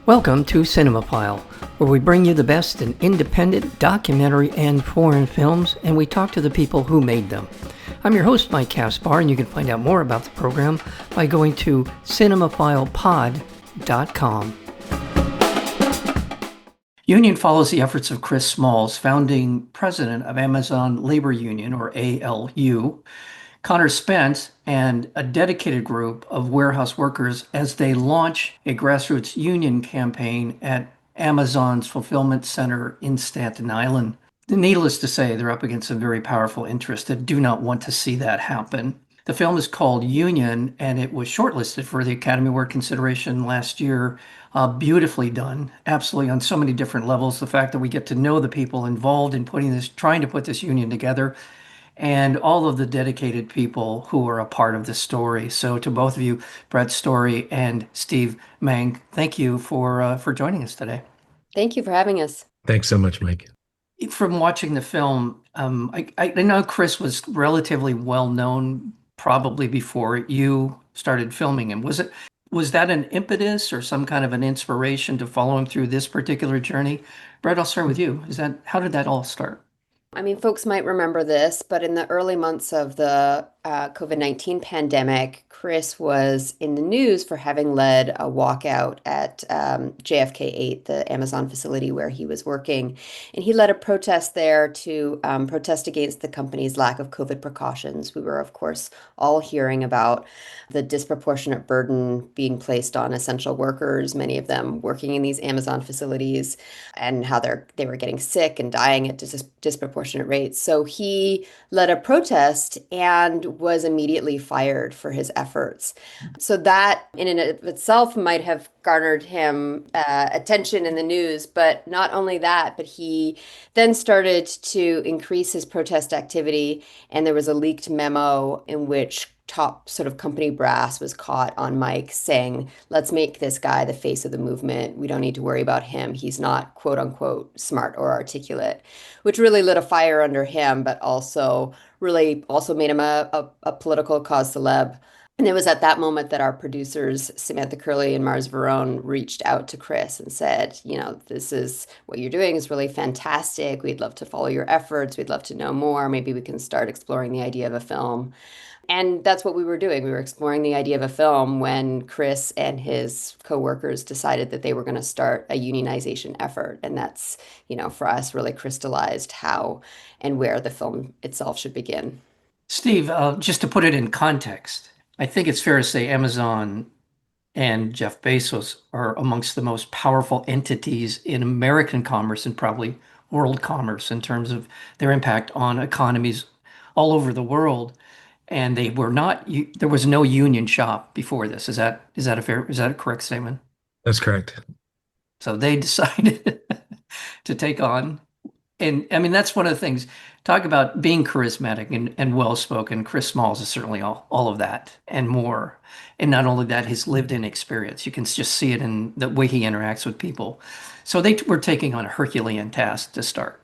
Welcome to Cinemophile, where we bring you the best in independent, documentary, and foreign films, and we talk to the people who made them. I'm your host, Mike Caspar, and you can find out more about the program by going to cinemophilepod.com. Union follows the efforts of Chris Smalls, founding president of Amazon Labor Union, or ALU, Connor Spence, and a dedicated group of warehouse workers as they launch a grassroots union campaign at Amazon's fulfillment center in Staten Island. Needless to say, they're up against some very powerful interests that do not want to see that happen. The film is called Union, and it was shortlisted for the Academy Award consideration last year. Beautifully done, absolutely on so many different levels. The fact that we get to know the people involved in trying to put this union together, and all of the dedicated people who are a part of the story. So to both of you, Brett Story and Steve Maing, thank you for joining us today. Thank you for having us. Thanks so much, Mike. From watching the film, I know Chris was relatively well known probably before you started filming him. Was that an impetus or some kind of an inspiration to follow him through this particular journey? Brett, I'll start with you. How did that all start? I mean, folks might remember this, but in the early months of the COVID-19 pandemic, Chris was in the news for having led a walkout at JFK 8, the Amazon facility where he was working. And he led a protest there to protest against the company's lack of COVID precautions. We were, of course, all hearing about the disproportionate burden being placed on essential workers, many of them working in these Amazon facilities, and how they were getting sick and dying at disproportionate rates. So he led a protest and was immediately fired for his efforts. So that in and of itself might have garnered him attention in the news, but not only that, but he then started to increase his protest activity, and there was a leaked memo in which top sort of company brass was caught on mic saying, let's make this guy the face of the movement. We don't need to worry about him. He's not, quote unquote, smart or articulate, which really lit a fire under him, but also made him a political cause celeb. And it was at that moment that our producers, Samantha Curley and Mars Verone, reached out to Chris and said, this is what you're doing is really fantastic. We'd love to follow your efforts. We'd love to know more. Maybe we can start exploring the idea of a film. And that's what we were doing. We were exploring the idea of a film when Chris and his coworkers decided that they were going to start a unionization effort. And that's, for us, really crystallized how and where the film itself should begin. Steve, just to put it in context, I think it's fair to say Amazon and Jeff Bezos are amongst the most powerful entities in American commerce and probably world commerce in terms of their impact on economies all over the world. And there was no union shop before this. Is that a correct statement? That's correct. So they decided to take on, and I mean, that's one of the things, talk about being charismatic and well-spoken. Chris Smalls is certainly all of that and more. And not only that, his lived-in experience. You can just see it in the way he interacts with people. So they were taking on a Herculean task to start.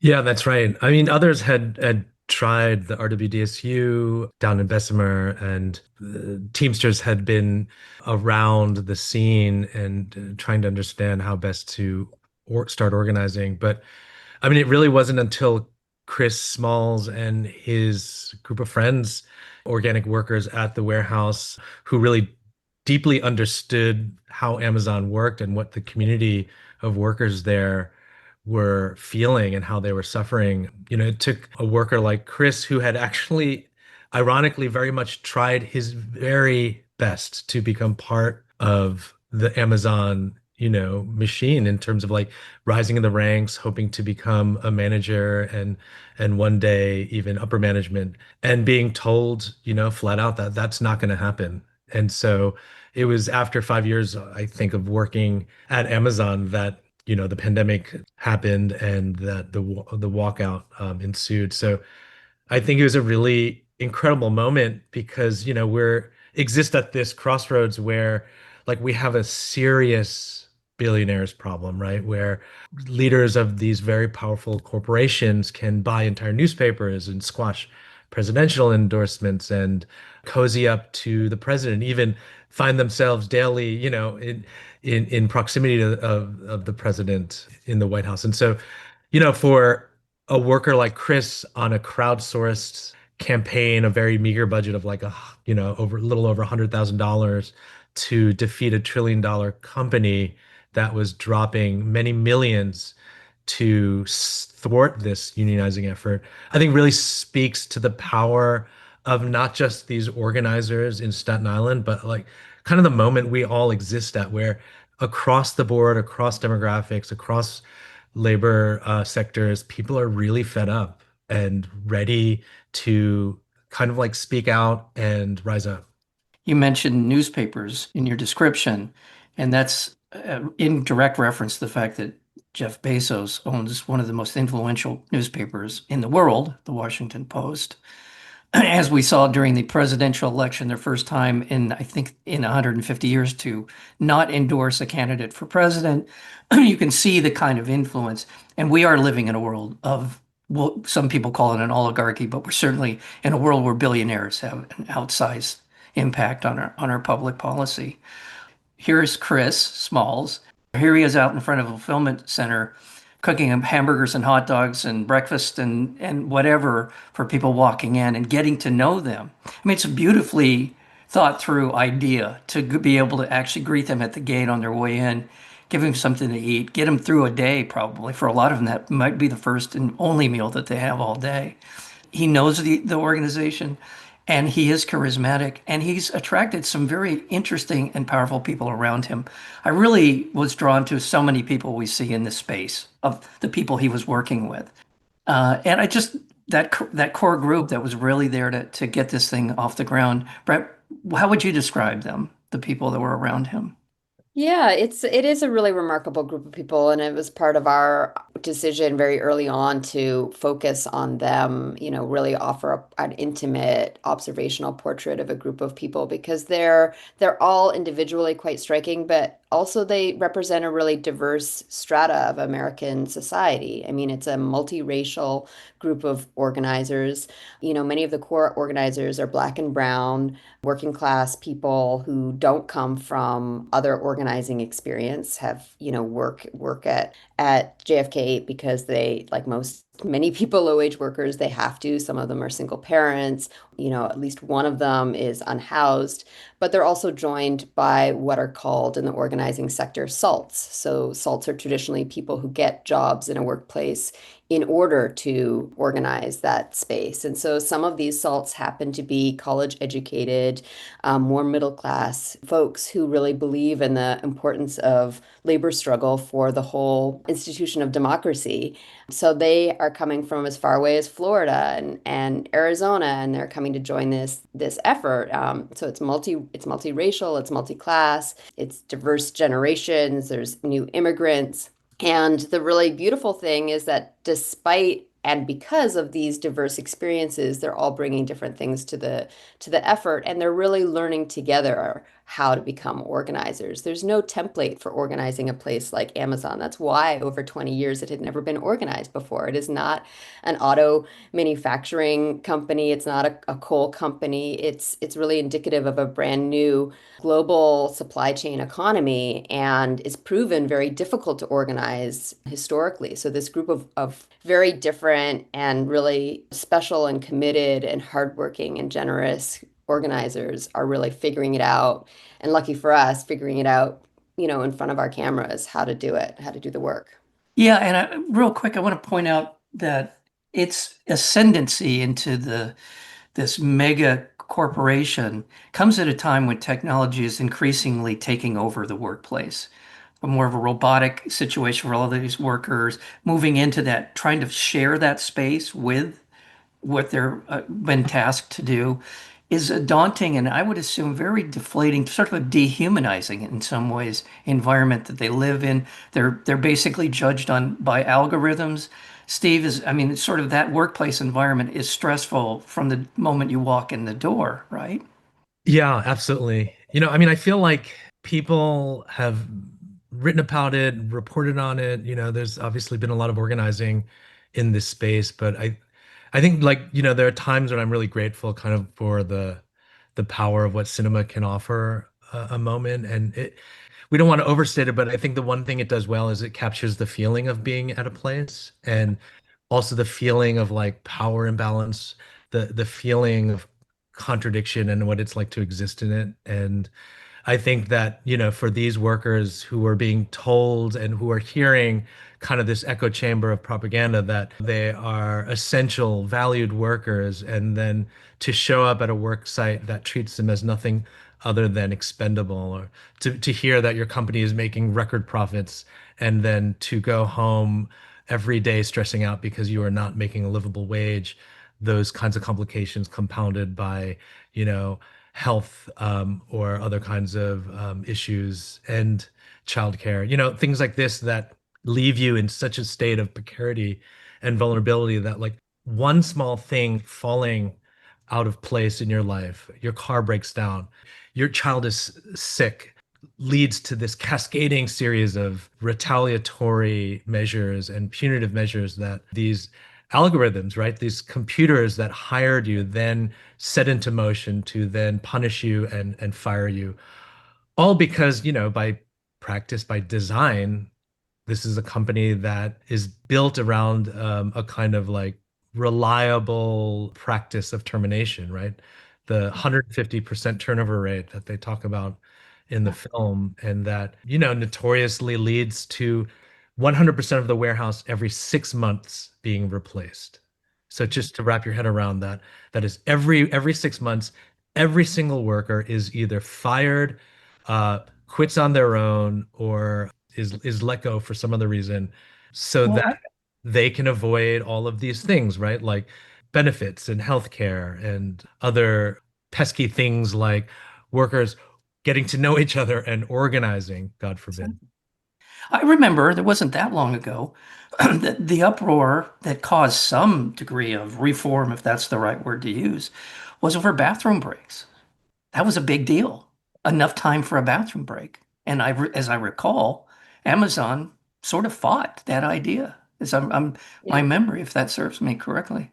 Yeah, that's right. I mean, others had tried the RWDSU down in Bessemer, and the Teamsters had been around the scene and trying to understand how best to start organizing. But I mean, it really wasn't until Chris Smalls and his group of friends, organic workers at the warehouse, who really deeply understood how Amazon worked and what the community of workers there were feeling and how they were suffering. It took a worker like Chris, who had actually, ironically, very much tried his very best to become part of the Amazon, machine in terms of like rising in the ranks, hoping to become a manager and one day even upper management, and being told, flat out that that's not going to happen. And so it was after 5 years, I think, of working at Amazon that the pandemic happened and that the walkout ensued. So I think it was a really incredible moment because, we're exist at this crossroads where like we have a serious billionaires problem, right? Where leaders of these very powerful corporations can buy entire newspapers and squash presidential endorsements and cozy up to the president, even find themselves daily, in proximity of the president in the White House. And so, for a worker like Chris on a crowdsourced campaign, a very meager budget of like over a little over $100,000 to defeat $1 trillion company that was dropping many millions to thwart this unionizing effort, I think really speaks to the power of not just these organizers in Staten Island, but like kind of the moment we all exist at, where across the board, across demographics, across labor sectors, people are really fed up and ready to kind of like speak out and rise up. You mentioned newspapers in your description, and that's in direct reference to the fact that Jeff Bezos owns one of the most influential newspapers in the world, the Washington Post. As we saw during the presidential election, their first time in, I think, in 150 years to not endorse a candidate for president, you can see the kind of influence. And we are living in a world of, well, some people call it an oligarchy, but we're certainly in a world where billionaires have an outsized impact on our public policy. Here's Chris Smalls. Here he is out in front of a fulfillment center cooking him hamburgers and hot dogs and breakfast and whatever for people walking in and getting to know them. I mean, it's a beautifully thought through idea to be able to actually greet them at the gate on their way in, give them something to eat, get them through a day probably. For a lot of them, that might be the first and only meal that they have all day. He knows the organization, and he is charismatic, and he's attracted some very interesting and powerful people around him. I really was drawn to so many people we see in this space of the people he was working with. And I just, that core group that was really there to get this thing off the ground. Brett, how would you describe them, the people that were around him? Yeah, it is a really remarkable group of people, and it was part of our decision very early on to focus on them, really offer an intimate observational portrait of a group of people because they're all individually quite striking, but also they represent a really diverse strata of American society. I mean, it's a multiracial group of organizers. Many of the core organizers are Black and brown, working class people who don't come from other organizing experience, have, work at JFK because they, like many people, low-wage workers, they have to. Some of them are single parents. At least one of them is unhoused. But they're also joined by what are called in the organizing sector salts. So salts are traditionally people who get jobs in a workplace in order to organize that space. And so some of these salts happen to be college educated, more middle class folks who really believe in the importance of labor struggle for the whole institution of democracy. So they are coming from as far away as Florida and Arizona, and they're coming to join this effort. So it's multiracial, it's multi-class, it's diverse generations, there's new immigrants. And the really beautiful thing is that despite and because of these diverse experiences, they're all bringing different things to the effort, and they're really learning together how to become organizers. There's no template for organizing a place like Amazon. That's why over 20 years it had never been organized before. It is not an auto manufacturing company. It's not a coal company. It's really indicative of a brand new global supply chain economy, and is proven very difficult to organize historically. So this group of very different and really special and committed and hardworking and generous organizers are really figuring it out. And lucky for us, figuring it out, in front of our cameras, how to do it, how to do the work. Yeah, and real quick, I want to point out that its ascendancy into this mega corporation comes at a time when technology is increasingly taking over the workplace. More of a robotic situation for all of these workers moving into that, trying to share that space with what they're been tasked to do is a daunting and I would assume very deflating, sort of a dehumanizing in some ways environment that they live in. They're basically judged on by algorithms. Steve is, I mean, it's sort of that workplace environment is stressful from the moment you walk in the door, right? Yeah, absolutely. I mean, I feel like people have written about it, reported on it. There's obviously been a lot of organizing in this space, but I think like, there are times when I'm really grateful kind of for the power of what cinema can offer a moment, and we don't want to overstate it, but I think the one thing it does well is it captures the feeling of being at a place, and also the feeling of like power imbalance, the feeling of contradiction and what it's like to exist in it. And I think that, for these workers who are being told and who are hearing kind of this echo chamber of propaganda that they are essential, valued workers, and then to show up at a work site that treats them as nothing other than expendable, or to hear that your company is making record profits, and then to go home every day stressing out because you are not making a livable wage, those kinds of complications compounded by, you know, health or other kinds of issues and childcare, things like this that leave you in such a state of precarity and vulnerability that like one small thing falling out of place in your life, your car breaks down, your child is sick, leads to this cascading series of retaliatory measures and punitive measures that these algorithms, right? These computers that hired you then set into motion to then punish you and fire you. All because, by practice, by design, this is a company that is built around a kind of like reliable practice of termination, right? The 150% turnover rate that they talk about in the film, and that, notoriously leads to 100% of the warehouse every 6 months being replaced. So just to wrap your head around that, that is every 6 months, every single worker is either fired, quits on their own, or is let go for some other reason, so Well, that they can avoid all of these things, right? Like benefits and healthcare and other pesky things like workers getting to know each other and organizing, God forbid. I remember there wasn't that long ago the uproar that caused some degree of reform, if that's the right word to use, was over bathroom breaks. That was a big deal. Enough time for a bathroom break. And as I recall, Amazon sort of fought that idea. As my Yeah. memory, if that serves me correctly.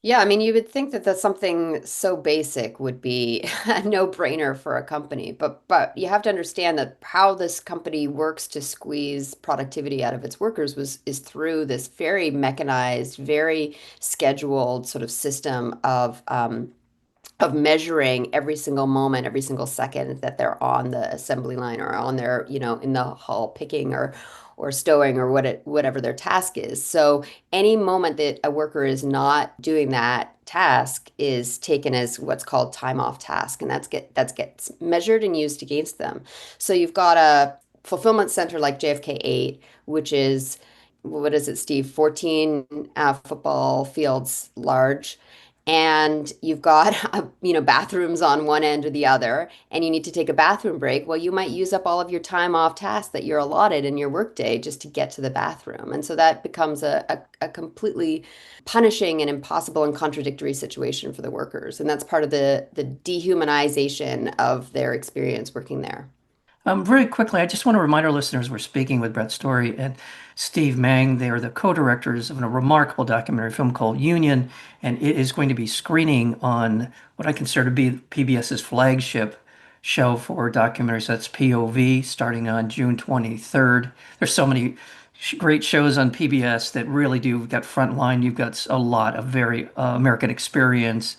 Yeah, I mean, you would think that that's something so basic would be a no-brainer for a company, but you have to understand that how this company works to squeeze productivity out of its workers is through this very mechanized, very scheduled sort of system of measuring every single moment, every single second that they're on the assembly line or on their, in the hall picking or stowing or whatever their task is. So any moment that a worker is not doing that task is taken as what's called time off task, and that gets measured and used against them. So you've got a fulfillment center like JFK 8, which is, what is it, Steve? 14 football fields large, and you've got bathrooms on one end or the other, and you need to take a bathroom break. Well, you might use up all of your time off task that you're allotted in your workday just to get to the bathroom, and so that becomes a completely punishing and impossible and contradictory situation for the workers, and that's part of the dehumanization of their experience working there. Very quickly, I just want to remind our listeners we're speaking with Brett Story and Steve Maing. They are the co-directors of a remarkable documentary film called Union, and it is going to be screening on what I consider to be PBS's flagship show for documentaries. That's POV, starting on June 23rd. There's so many great shows on PBS that really do. You've got Frontline, you've got a lot of very American Experience,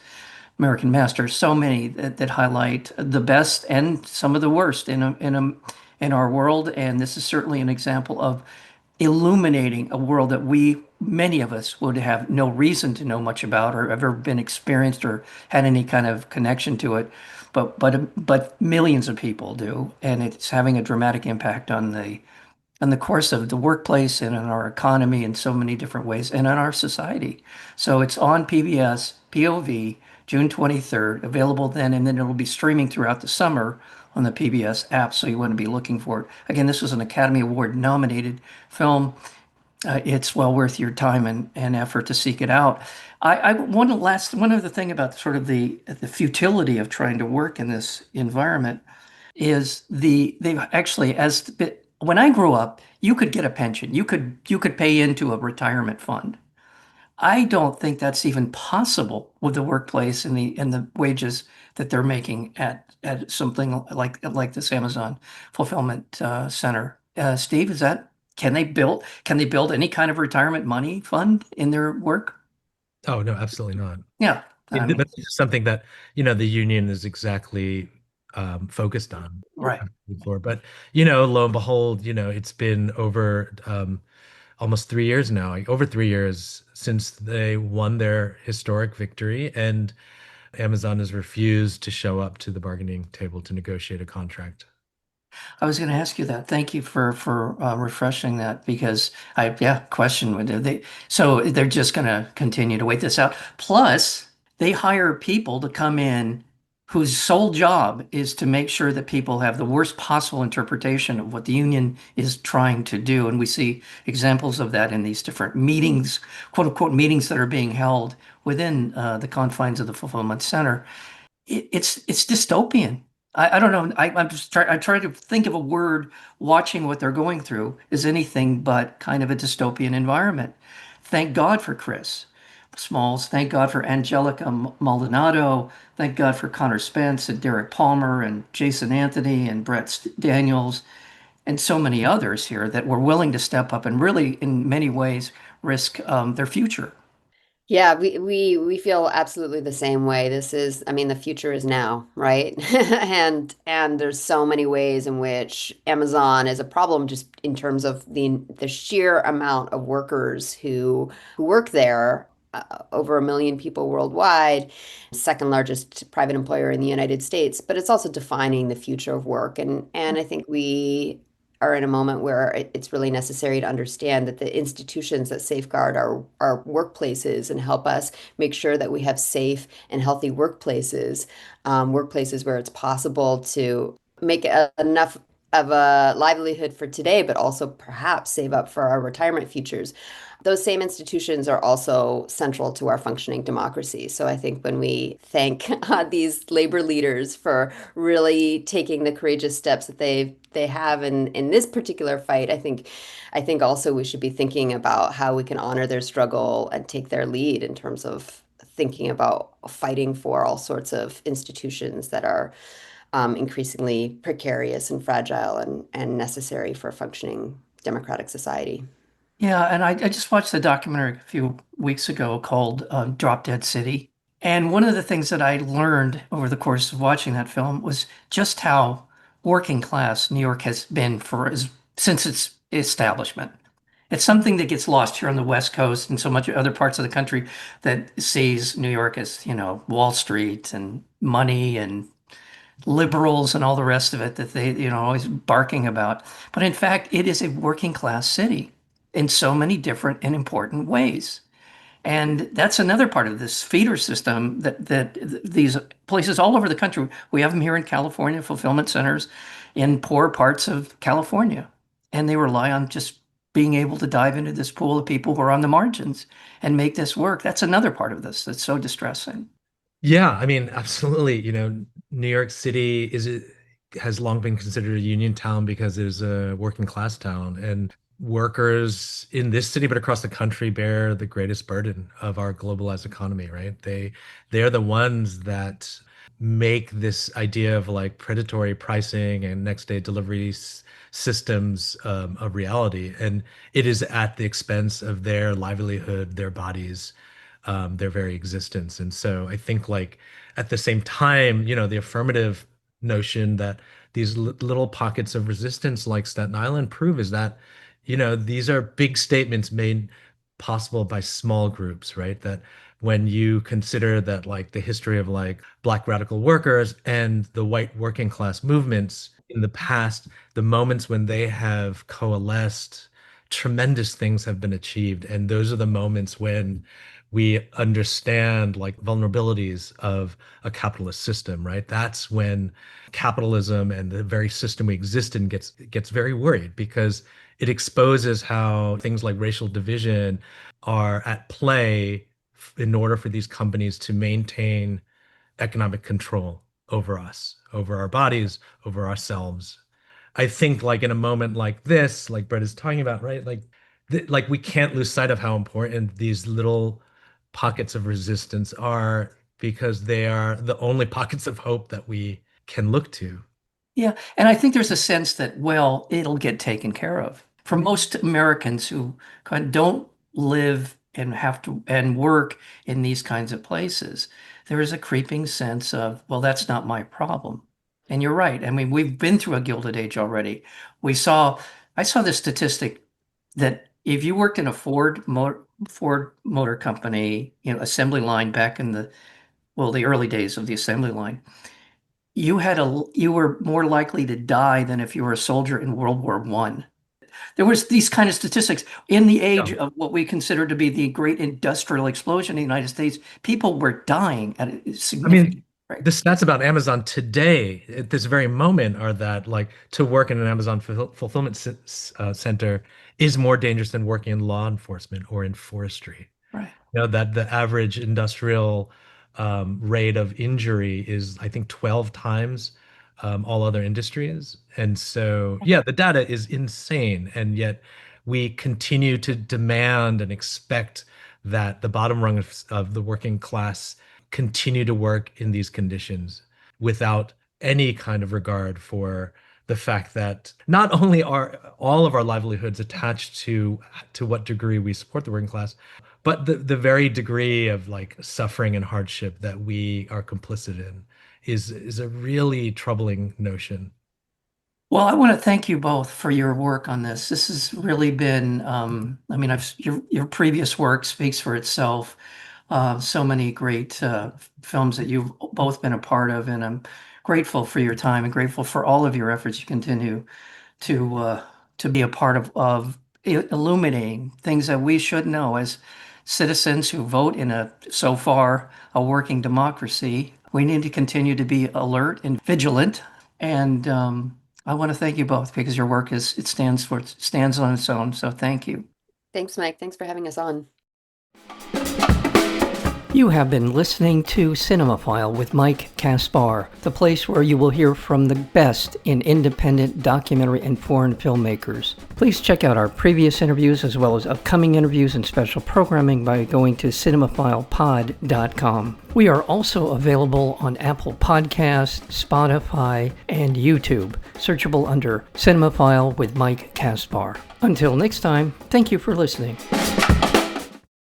American Masters, so many that highlight the best and some of the worst in our world. And this is certainly an example of illuminating a world that many of us, would have no reason to know much about or ever been experienced or had any kind of connection to it. But millions of people do, and it's having a dramatic impact on the course of the workplace and in our economy in so many different ways and in our society. So it's on PBS, POV, June 23rd, available then, and then it'll be streaming throughout the summer on the PBS app, so you want to be looking for it. Again, this was an Academy Award nominated film. It's well worth your time and effort to seek it out. One other thing about sort of the futility of trying to work in this environment is they've actually, when I grew up, you could get a pension. You could pay into a retirement fund. I don't think that's even possible with the workplace and the wages that they're making at something like this Amazon fulfillment center. Steve, is that can they build any kind of retirement money fund in their work? Oh, no, absolutely not. Yeah, I mean, That's just something that, the union is exactly focused on right. before. But, lo and behold, it's been over almost 3 years now, like over 3 years since they won their historic victory, and Amazon has refused to show up to the bargaining table to negotiate a contract. I was going to ask you that. Thank you for refreshing that because I yeah question would they so they're just going to continue to wait this out. Plus, they hire people to come in whose sole job is to make sure that people have the worst possible interpretation of what the union is trying to do, and we see examples of that in these different meetings, quote unquote meetings that are being held within the confines of the fulfillment center. It's dystopian. I don't know. I try to think of a word watching what they're going through is anything but kind of a dystopian environment. Thank God for Chris Smalls. Thank God for Angelica Maldonado. Thank God for Connor Spence and Derek Palmer and Jason Anthony and Daniels and so many others here that were willing to step up and really, in many ways, risk their future. Yeah, we feel absolutely the same way. This is, I mean, the future is now, right? And there's so many ways in which Amazon is a problem just in terms of the sheer amount of workers who work there. Over 1 million people worldwide, second largest private employer in the United States, but it's also defining the future of work. And I think we are in a moment where it's really necessary to understand that the institutions that safeguard our workplaces and help us make sure that we have safe and healthy workplaces, workplaces where it's possible to make enough of a livelihood for today, but also perhaps save up for our retirement futures. Those same institutions are also central to our functioning democracy. So I think when we thank these labor leaders for really taking the courageous steps that they have in this particular fight, I think also we should be thinking about how we can honor their struggle and take their lead in terms of thinking about fighting for all sorts of institutions that are increasingly precarious and fragile and necessary for a functioning democratic society. Yeah, and I just watched the documentary a few weeks ago called Drop Dead City. And one of the things that I learned over the course of watching that film was just how working class New York has been since its establishment. It's something that gets lost here on the West Coast and so much other parts of the country that sees New York as, Wall Street and money and liberals and all the rest of it that they, always barking about. But in fact, it is a working class city in so many different and important ways. And that's another part of this feeder system that these places all over the country, we have them here in California, fulfillment centers in poor parts of California. And they rely on just being able to dive into this pool of people who are on the margins and make this work. That's another part of this that's so distressing. Yeah, I mean, absolutely. New York City has long been considered a union town because it is a working class town, and workers in this city, but across the country, bear the greatest burden of our globalized economy, right? They're the ones that make this idea of like predatory pricing and next day delivery systems a reality, and it is at the expense of their livelihood, their bodies, their very existence. And so I think like at the same time, the affirmative notion that these little pockets of resistance like Staten Island prove is that, these are big statements made possible by small groups, right? That when you consider that like the history of like Black radical workers and the white working class movements in the past, the moments when they have coalesced, tremendous things have been achieved. And those are the moments when we understand like vulnerabilities of a capitalist system, right? That's when capitalism and the very system we exist in gets very worried because it exposes how things like racial division are at play in order for these companies to maintain economic control over us, over our bodies, over ourselves. I think like in a moment like this, like Brett is talking about, right? Like we can't lose sight of how important these little pockets of resistance are because they are the only pockets of hope that we can look to. Yeah, and I think there's a sense that, well, it'll get taken care of. For most Americans who kind of don't live and have to and work in these kinds of places, there is a creeping sense of, well, that's not my problem. And you're right. I mean, we've been through a Gilded Age already. I saw this statistic that if you worked in a Ford Motor Company, assembly line back in the early days of the assembly line, you were more likely to die than if you were a soldier in World War I. There was these kind of statistics in the age Yeah. of what we consider to be the great industrial explosion in the United States. People were dying at a I mean, significant rate. the stats about Amazon today, at this very moment, are that like to work in an Amazon fulfillment center is more dangerous than working in law enforcement or in forestry. Right. That the average industrial rate of injury is, I think, 12 times all other industries. And so, yeah, the data is insane. And yet we continue to demand and expect that the bottom rung of the working class continue to work in these conditions without any kind of regard for the fact that not only are all of our livelihoods attached to what degree we support the working class, but the very degree of like suffering and hardship that we are complicit in is a really troubling notion. Well, I want to thank you both for your work on this. This has really been, I mean, your previous work speaks for itself. So many great films that you've both been a part of, and I'm grateful for your time and grateful for all of your efforts you continue to be a part of illuminating things that we should know as citizens who vote in so far a working democracy. We need to continue to be alert and vigilant. And I want to thank you both because your work stands on its own. So thank you. Thanks, Mike. Thanks for having us on. You have been listening to Cinemaphile with Mike Kaspar, the place where you will hear from the best in independent documentary and foreign filmmakers. Please check out our previous interviews as well as upcoming interviews and special programming by going to cinemaphilepod.com. We are also available on Apple Podcasts, Spotify, and YouTube, searchable under Cinemaphile with Mike Kaspar. Until next time, thank you for listening.